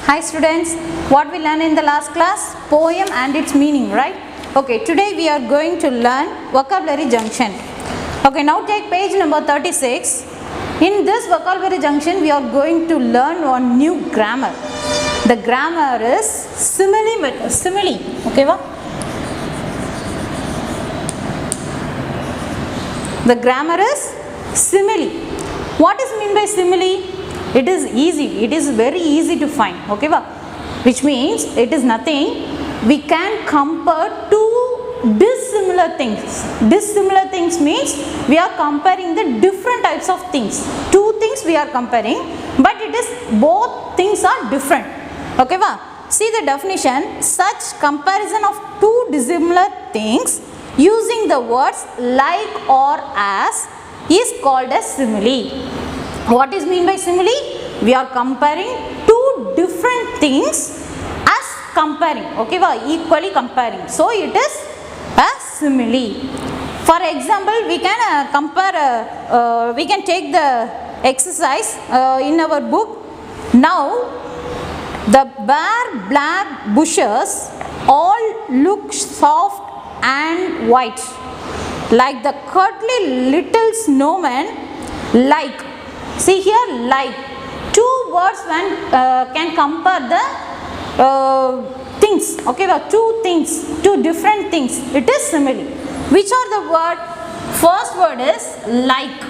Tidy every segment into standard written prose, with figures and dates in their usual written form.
Hi students, what we learned in the last class? Poem and its meaning, right? Okay, today we are going to learn vocabulary junction. Okay, now take page number 36. In this vocabulary junction, we are going to learn one new grammar. The grammar is simile. Okay, va? The grammar is simile. What is mean by simile? It is easy. It is very easy to find. Okay, va? Which means it is nothing. We can compare two dissimilar things. Dissimilar things means we are comparing the different types of things. Two things we are comparing, but it is both things are different. Okay, va? See the definition. Such comparison of two dissimilar things using the words like or as is called as simile. What is mean by simile? We are comparing two different things as comparing. Okay, va? Equally comparing. So it is a simile. For example, we can compare. We can take the exercise in our book. Now, the bare black bushes all look soft and white, like the cuddly little snowman. Like, see here, like. Two words when can compare the things. Okay, well, two things, two different things. It is simile. Which are the word? First word is like.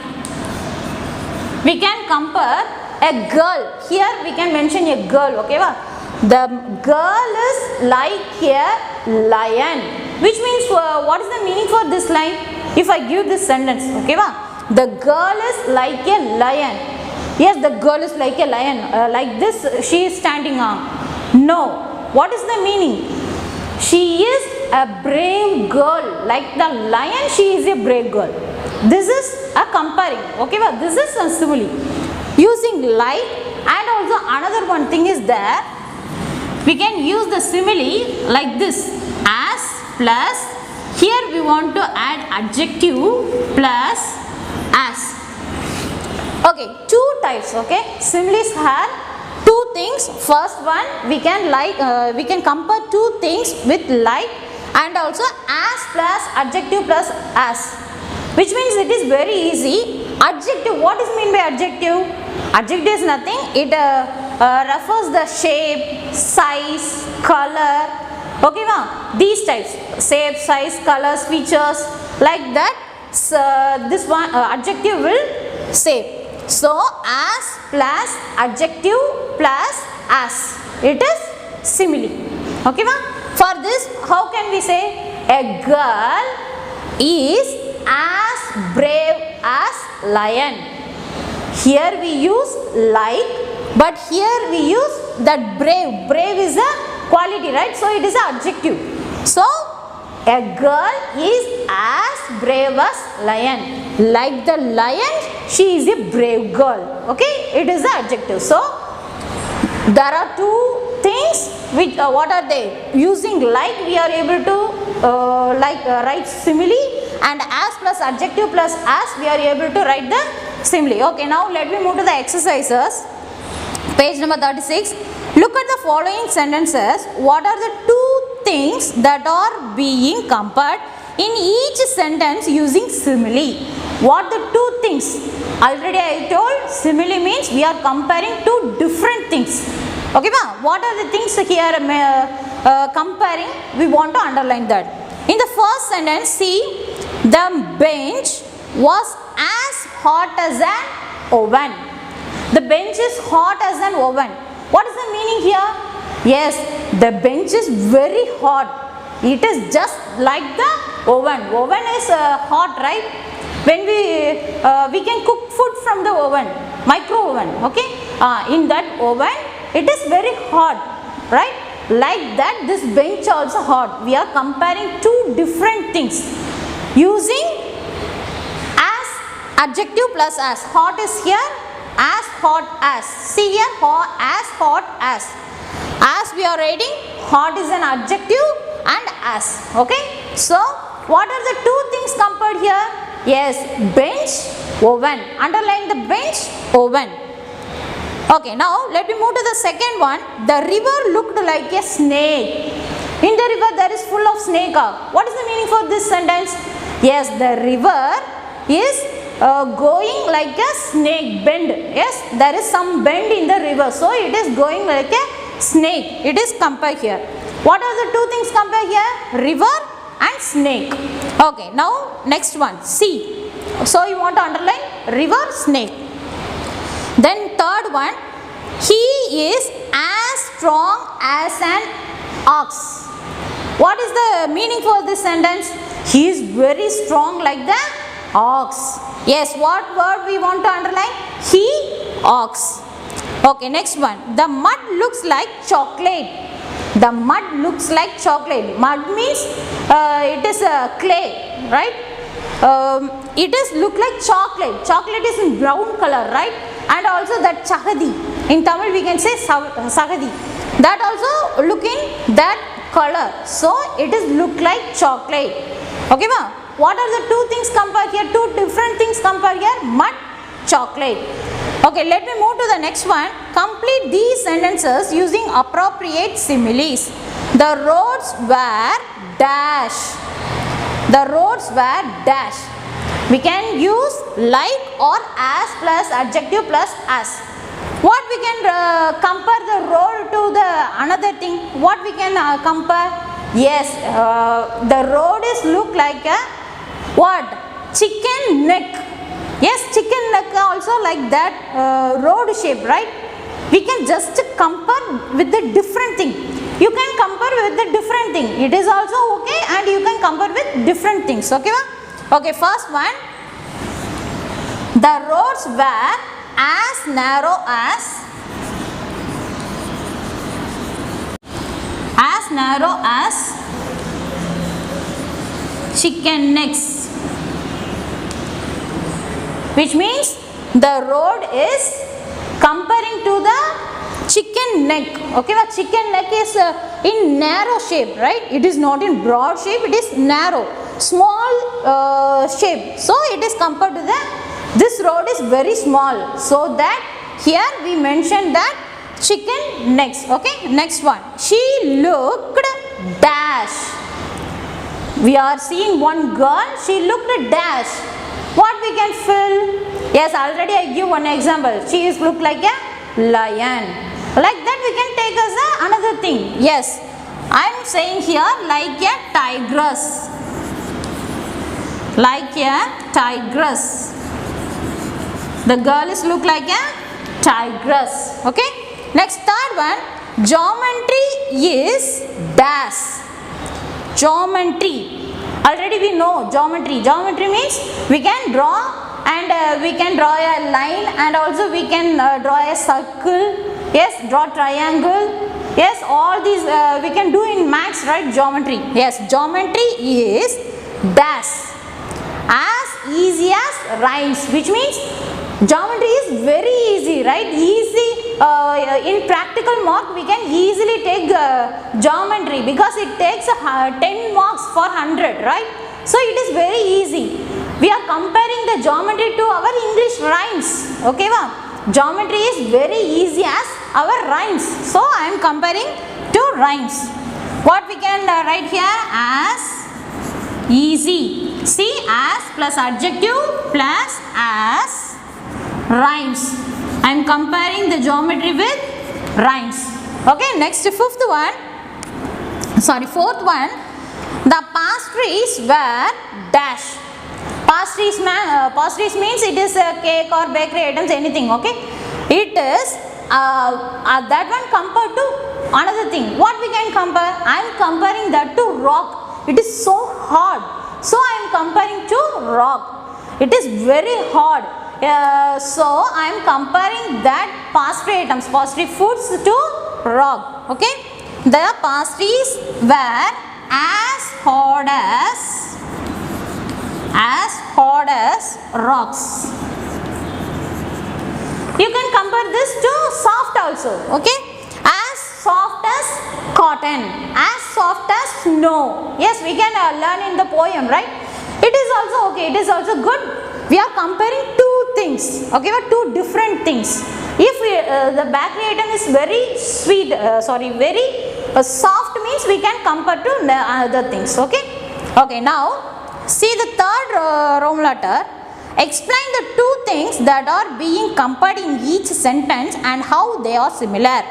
We can compare a girl. Here we can mention a girl. Okay, well, the girl is like a lion. Which means what is the meaning for this line? If I give this sentence, okay, well, the girl is like a lion. Yes, the girl is like a lion. Like this, she is standing on. No. What is the meaning? She is a brave girl. Like the lion, she is a brave girl. This is a comparing. Okay, well, this is a simile. Using like, and also another one thing is that we can use the simile like this. As plus, here we want to add adjective plus as. Okay, two types. Okay, similes have two things. First one, we can we can compare two things with like, and also as plus adjective plus as, which means it is very easy. Adjective, what is mean by adjective? Adjective is nothing. It refers the shape, size, color. Okay, ma? These types, shape, size, colors, features, like that. So this one adjective will say. So, as plus adjective plus as, it is simile. Okay, ma? For this, how can we say? A girl is as brave as lion. Here we use like, but here we use that brave. Brave is a quality, right? So, it is an adjective. So, a girl is as brave as lion. Like the lion, she is a brave girl. Okay, it is the adjective. So, there are two things which what are they? Using like, we are able to write simile, and as plus adjective plus as, we are able to write the simile. Okay, now let me move to the exercises. Page number 36. Look at the following sentences. What are the two things that are being compared in each sentence using simile? What the two things? Already I told simile means we are comparing two different things. Okay, ma? What are the things here comparing? We want to underline that. In the first sentence, see, the bench was as hot as an oven. The bench is hot as an oven. What is the meaning here? Yes, the bench is very hot. It is just like the oven. Oven is hot, right? When we can cook food from the oven, micro oven. Okay, in that oven, it is very hot, right? Like that, this bench also hot. We are comparing two different things using as adjective plus as. Hot is here. As hot as. See here, as hot as. As we are writing, hot is an adjective and as. Okay. So, what are the two things compared here? Yes, bench, oven. Underline the bench, oven. Okay, now let me move to the second one. The river looked like a snake. In the river there is full of snake. What is the meaning for this sentence? Yes, the river is going like a snake bend. Yes, there is some bend in the river, so it is going like a snake. It is compared here. What are the two things compared here? River and snake. Okay, now next one, see. So you want to underline river, snake. Then third one, he is as strong as an ox. What is the meaning for this sentence? He is very strong like the ox. Yes, what word we want to underline? He, ox. Okay, next one. The mud looks like chocolate. The mud looks like chocolate. Mud means it is clay, right? It is look like chocolate. Chocolate is in brown color, right? And also that chahadi. In Tamil we can say sahadi. That also looking that color. So it is look like chocolate. Okay, ma? What are the two things compared here? Two different things compared here. Mud, chocolate. Okay, let me move to the next one. Complete these sentences using appropriate similes. The roads were dash. The roads were dash. We can use like or as plus adjective plus as. What we can compare the road to the another thing? What we can compare? Yes, the road is look like a what? Chicken neck. Yes, chicken neck also like that road shape, right? We can just compare with the different thing. You can compare with the different thing. It is also okay, and you can compare with different things. Okay, ma? Okay, first one. The roads were as narrow as chicken necks, which means the road is comparing to the chicken neck. Okay, but chicken neck is in narrow shape, right? It is not in broad shape, it is narrow, small shape. So it is compared to the this road is very small, so that here we mentioned that chicken necks. Okay, next one. She looked dash. We are seeing one girl, she looked dash. What we can fill? Yes, already I give one example. She is looked like a lion. Like that we can take as a another thing. Yes, I am saying here like a tigress. Like a tigress. The girl is look like a tigress. Okay. Next, third one. Geometry is dash. Geometry. Already we know geometry. Geometry means we can draw, and we can draw a line, and also we can draw a circle. Yes, draw triangle. Yes, all these we can do in maths, right? Geometry. Yes, geometry is dash. As easy as rhymes, which means geometry is very easy, right? Easy in practical mark we can easily take geometry, because it takes 10 marks for 100, right? So it is very easy. We are comparing the geometry to our English rhymes. Okay, ma? Geometry is very easy as our rhymes. So I am comparing to rhymes. What we can write here? As easy. See, as plus adjective plus as rhymes. I am comparing the geometry with rhymes. Okay, next fourth one. The pastries were dash. Pastries means it is a cake or bakery items, anything. Okay, it is that one compared to another thing. What we can compare? I am comparing that to rock. It is so hard, so I am comparing to rock. It is very hard. So I am comparing that pastry items, pastry foods to rock. Okay, the pastries were as hard as rocks. You can compare this to soft also. Okay, as soft as cotton, as soft as snow. Yes, we can learn in the poem, right? It is also okay, it is also good. We are comparing two things, okay, but two different things. If the bakery item is very sweet, very soft means we can compare to other things. Okay. Okay. Now see the third Roman letter. Explain the two things that are being compared in each sentence and how they are similar.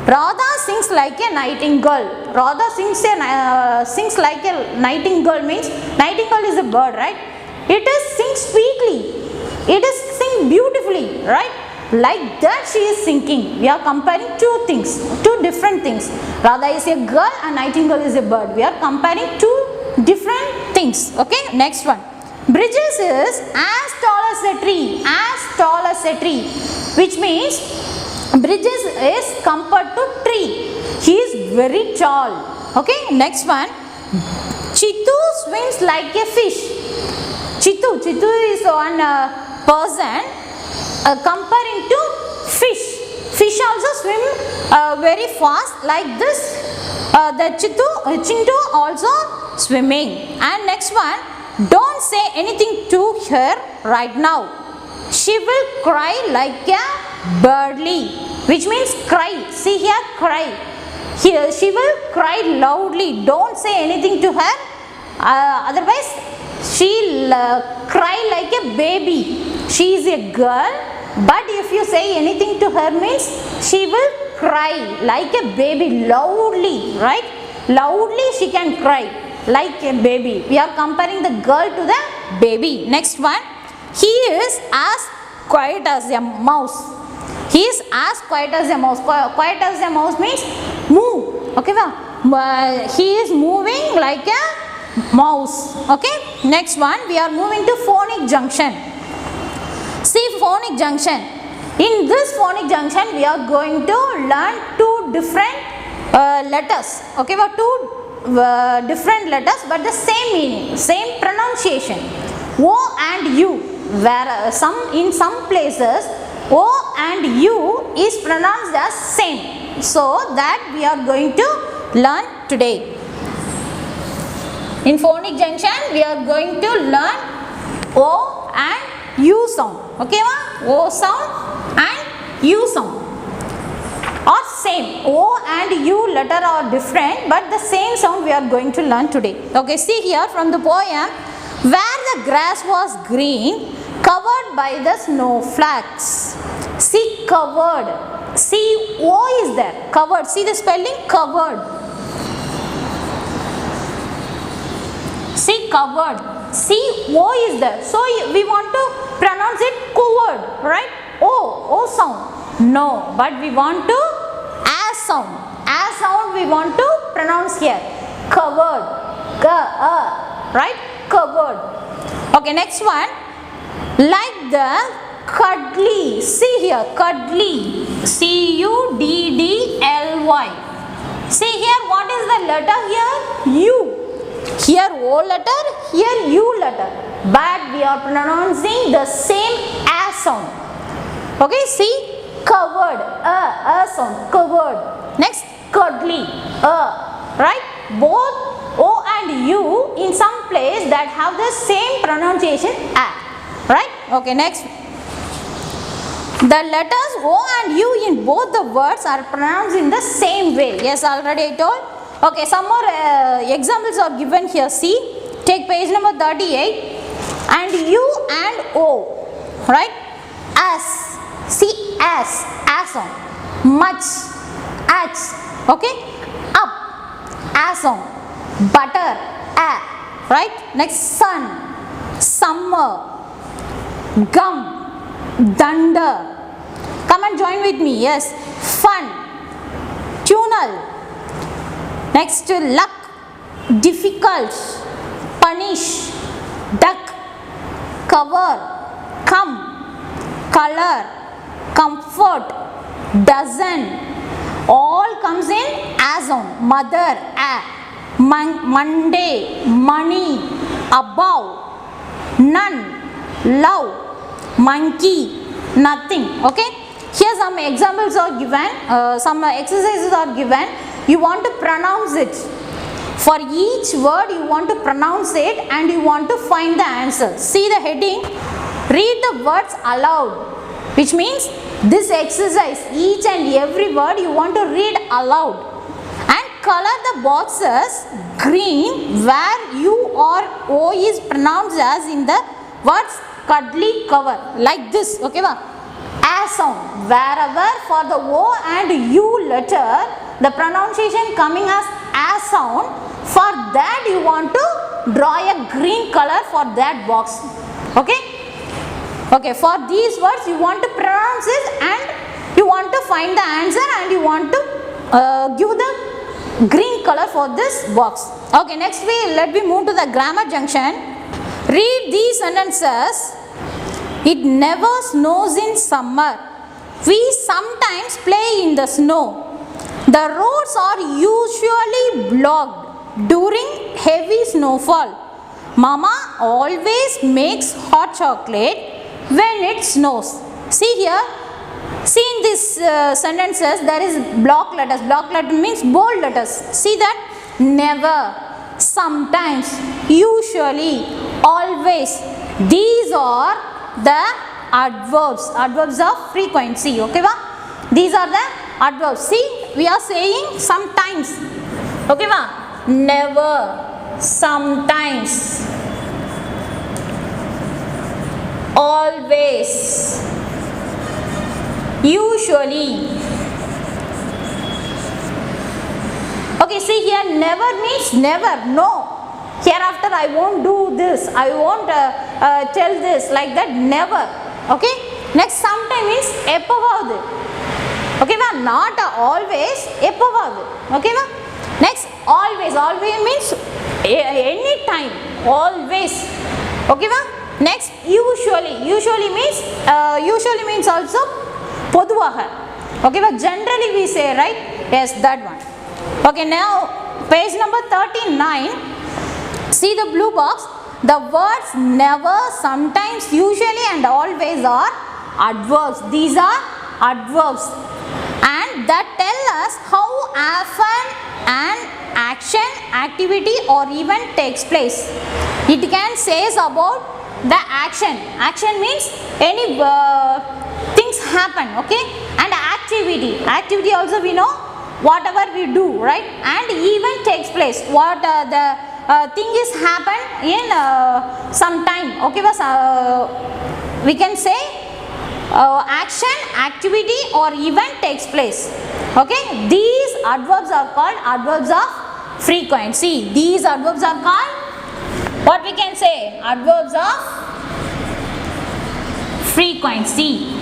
Radha sings like a nightingale. Radha sings like a nightingale means nightingale is a bird, right? It is sing sweetly. It is sing beautifully, right? Like that she is singing. We are comparing two things, two different things. Radha is a girl and nightingale is a bird. We are comparing two different things. Okay, next one. Bridges is as tall as a tree, as tall as a tree, which means Bridges is compared to tree. He is very tall. Okay, next one. Chitu swims like a fish. Chitu is one person comparing to fish. Fish also swim very fast like this. The Chintu also swimming. And next one. Don't say anything to her right now. She will cry like a birdly, which means cry. See here, cry. Here she will cry loudly. Don't say anything to her. Otherwise, she'll cry like a baby. She is a girl, but if you say anything to her means she will cry like a baby loudly, right? Loudly she can cry like a baby. We are comparing the girl to the baby. Next one. He is as quiet as a mouse. He is as quiet as a mouse. Quiet as a mouse means move. Okay, he is moving like a mouse. Okay. Next one. We are moving to phonic junction. See phonic junction. In this phonic junction, we are going to learn two different letters. Okay, two different letters but the same meaning, same pronunciation. O and U, where in some places O and U is pronounced as same. So that we are going to learn today. In phonic junction, we are going to learn O and U sound. Okay, ma? O sound and U sound. Or same, O and U letter are different but the same sound we are going to learn today. Okay, see here from the poem. Where the grass was green, covered by the snowflakes. See covered. See O is there. Covered. See the spelling covered. See covered. See O is there. So we want to pronounce it covered, right? O sound. No, but we want to as sound. As sound we want to pronounce here. Covered. Right? Covered. Okay, next one. Like the cuddly. See here, cuddly. Cuddly. See here, what is the letter here? U. Here O letter, here U letter. But we are pronouncing the same as sound. Okay, see? Covered, sound, covered. Next, cuddly, right? Both O and U in some place that have the same pronunciation right? Okay, next. The letters O and U in both the words are pronounced in the same way. Yes, already I told. Okay, some more examples are given here. See, take page number 38 and U and O, right? As. See as sound. Much, as, okay? Up, as sound. Butter, right? Next, sun, summer, gum, thunder. Come and join with me. Yes, fun, tunnel. Next, luck, difficult, punish, duck, cover, come, color, comfort, dozen, all comes in as on. Mother, Monday, money, above, none, love, monkey, nothing. Okay, here some examples are given, some exercises are given. You want to pronounce it. For each word you want to pronounce it and you want to find the answer. See the heading, read the words aloud, which means this exercise, each and every word you want to read aloud and color the boxes green where U or O is pronounced as in the words cuddly cover, like this, okay va? As sound, wherever for the O and U letter the pronunciation coming as sound, for that you want to draw a green color for that box, okay? Okay, for these words you want to pronounce it and you want to find the answer and you want to give the green color for this box. Okay, next let me move to the grammar junction. Read these sentences. It never snows in summer. We sometimes play in the snow. The roads are usually blocked during heavy snowfall. Mama always makes hot chocolate when it snows. See here, see in these sentences there is block letters. Block letter means bold letters. See that? Never, sometimes, usually, always. These are the adverbs. Adverbs of frequency. Okay va? These are the adverbs. See, we are saying sometimes. Okay va? Never, sometimes, always, usually. Okay, see here, never means never, no. Hereafter I won't do this, I won't tell this, like that, never. Okay, next sometime means eppavadu. Okay va? Not always, eppavadu. Okay va? Next always, always means any time, always. Okay va? Next usually, usually means also poduvaga. Okay va? Generally we say, right? Yes, that one. Okay, now page number 39. See the blue box. The words never, sometimes, usually and always are adverbs. These are adverbs and that tell us how often an action, activity or event takes place. It can say about the action. Action means any things happen, okay? And activity. Activity also we know whatever we do, right? And event takes place. What the thing is happen in some time, okay? We can say action, activity or event takes place, okay? These adverbs are called adverbs of frequency. These adverbs are called, what we can say, adverbs of frequency.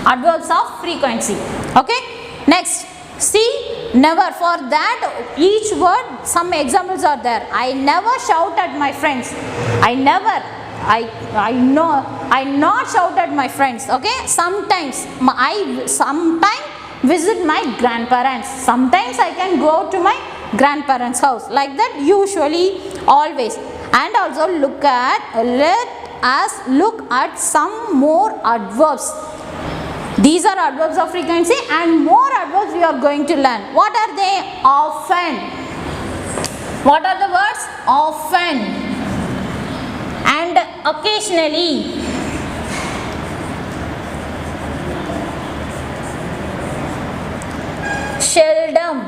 Adverbs of frequency. Okay, next, see, never. For that each word some examples are there. I never shout at my friends. I never, I not shout at my friends. Okay, sometimes I sometimes visit my grandparents. Sometimes I can go to my grandparents' house, like that. Usually, always. And also let us look at some more adverbs. These are adverbs of frequency and more adverbs we are going to learn. What are they? Often. What are the words? Often and occasionally. Seldom.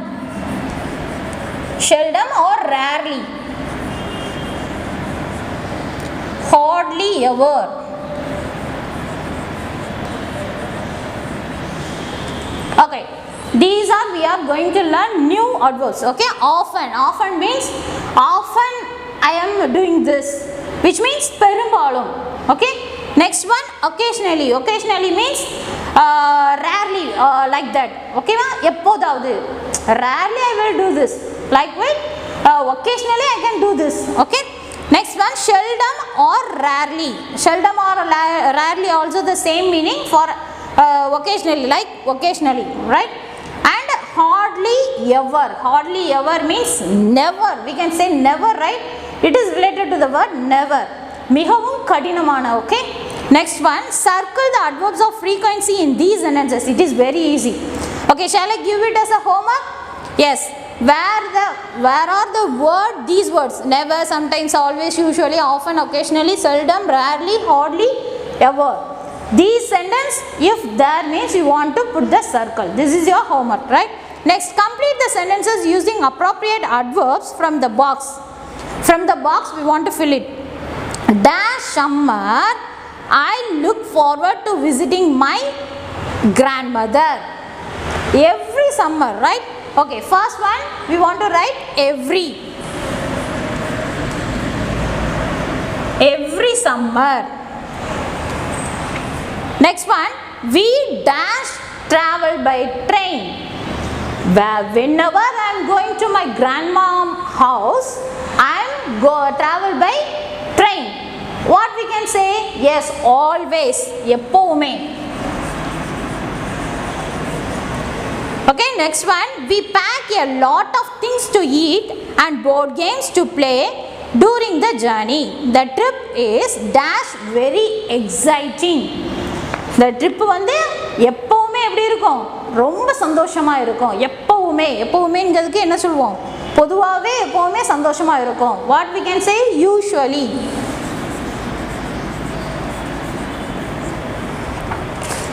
Seldom or rarely. Hardly ever. Okay, these are we are going to learn new adverbs. Okay, often. Often means often I am doing this, which means perumbalum. Okay, next one, occasionally. Occasionally means rarely, like that. Okay, eppodavudhu, rarely I will do this. Like with occasionally I can do this. Okay, next one, seldom or rarely. Seldom or rarely also the same meaning for occasionally, like occasionally, right? And hardly ever. Hardly ever means never. We can say never, right? It is related to the word never. Mihavum kadinamana. Okay, next one, circle the adverbs of frequency in these sentences. It is very easy. Okay, shall I give it as a homework? Yes, where are the word, these words, never, sometimes, always, usually, often, occasionally, seldom, rarely, hardly, ever. These sentence, if there means you want to put the circle. This is your homework, right? Next, complete the sentences using appropriate adverbs from the box. From the box we want to fill it. Dash summer, I look forward to visiting my grandmother. Every summer, right? Okay, first one we want to write every. Every summer. Next one, we dash travel by train. Whenever I am going to my grandma's house, I am travel by train. What we can say? Yes, always, எப்பவுமே. Okay, next one, we pack a lot of things to eat and board games to play during the journey. The trip is dash very exciting. The trip வந்து எப்பவுமே எப்படி இருக்கும்? ரொம்ப சந்தோஷமா இருக்கும். எப்பவுமேங்கிறதுக்கு என்ன சொல்வோம்? பொதுவாகவே எப்பவுமே சந்தோஷமா இருக்கும். What we can say? Usually.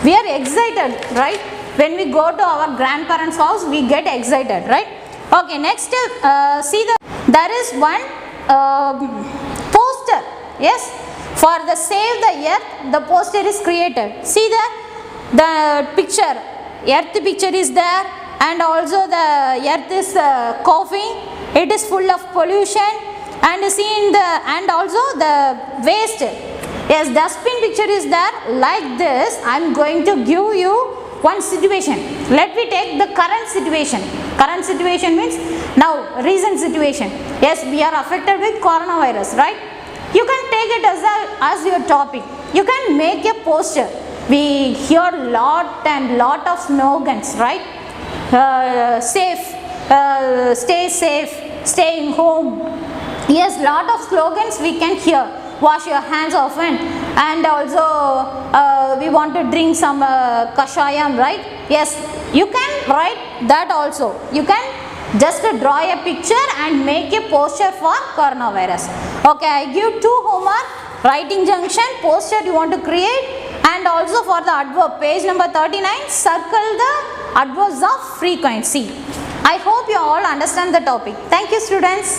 We are excited, right? When we go to our grandparents' house, we get excited, right? Okay, next, see there is one poster. Yes, for the Save the Earth, the poster is created. See the picture. Earth picture is there, and also the earth is coughing. It is full of pollution, and and also the waste. Yes, dustbin picture is there. Like this, I am going to give you one situation. Let me take the current situation. Current situation means now recent situation. Yes, we are affected with coronavirus, right? You can take it as your topic. You can make a poster. We hear lot of slogans, right? Safe, stay safe, staying home. Yes, lot of slogans we can hear. Wash your hands often, and also we want to drink some kashayam, right? Yes, you can write that also. You can just draw a picture and make a poster for coronavirus. Okay, I give 2 homework: writing junction, poster you want to create, and also for the adverb, page number 39, circle the adverbs of frequency. I hope you all understand the topic. Thank you, students.